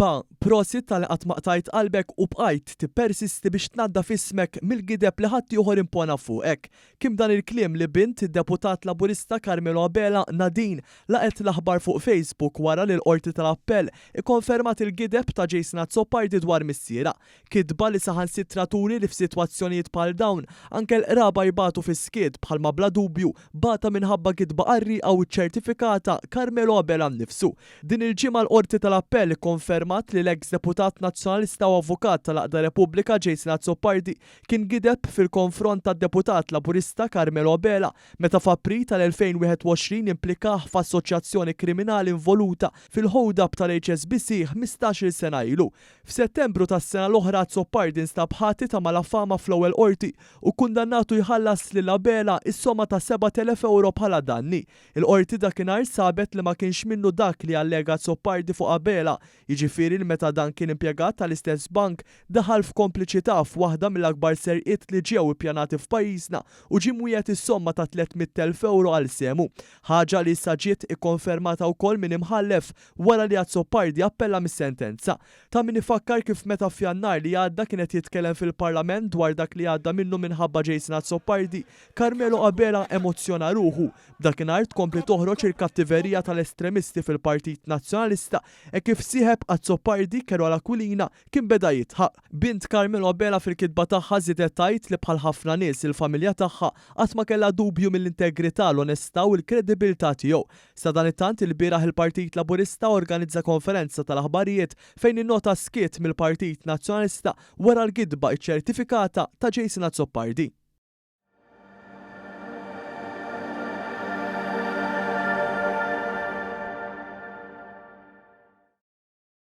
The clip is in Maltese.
Pa, prosit tal-qatt maqtajt qalbek u bqajt tippersisti biex tnaddaf ismek mill-gideb li ħadd ieħor impona fuqek. Kim dan il-kliem li bint id-deputat Laburista Carmelo Abela Nadine laqet l-aħbar fuq Facebook wara li l-Qorti tal-Appell ikkonfermat il-gideb ta' Jason Azzopardi dwar missiera. Kidba li saħansitra turi li f'sitwazzjonijiet bħal dawn anke l-qraba jbatu fis-skied bħalma bla dubju bata minħabba kidba qarri aw iċ-ċertifikata Carmelo Abela nnifsu. Din il-ġimgħa l-Qorti tal-Appell ikkonfermat li l-ex deputat nazzjonalista u avukat tal-Aqda Repubblika Jason Azzopardi kien gideb fil-konfront tad-deputat Laburista Carmelo Abela meta f'April tal-2021 implikah f'assoċjazzjoni kriminali involuta fil-hold-up tal-HSBC 15-il sena ilu. F'Settembru tas-sena l-oħra Azzopardi nstab ħati ta' malafama fl-ewwel qorti u kundannatu jħallas lil Abela is-somma ta' 7,000 euro bħala danni. Il-qorti dakinhar sabet li ma kienx minnu dak li allega Azzopardi fuq Abela, jiġifieri li meta dan kien impjegat tal-istess bank daħal f'kompliċità f'waħda mill-akbar serqiet li ġew ippjanati f'pajjiżna u ġie mwiegħed is-somma ta' 300,000 euro għal semu. Ħaġa li issa ġiet ikkonfermata wkoll minn imħallef wara li Azzopardi appella mis-sentenza. Ta' min ifakkar kif meta f'Jannar li għadda kienet jitkellem fil-Parlament dwar dak li għadda minnu minħabba Jason Azzopardi, Carmelo Abela emozzjona ruħu. B'dakinhar tkompli toħroġ il-kattiverija tal-estremisti fil-Partit Nazzjonalista e kif sieħeb Azzopardi Carola Aquilina kien beda jitħaq. Bint Carmelo Abela fil-kitba tagħha żiedet tgħid li bħal ħafna nies il-familja tagħha qatt ma kellha dubju mill-integrità, l-onestà u l-kredibilità tiegħu. Sa dan it-tant il-bieraħ il-Partit Laburista organizza konferenza tal-aħbarijiet fejn innota skiet mill-Partit Nazzjonalista wara l-gidba iċ-ċertifikata ta' Jason Azzopardi.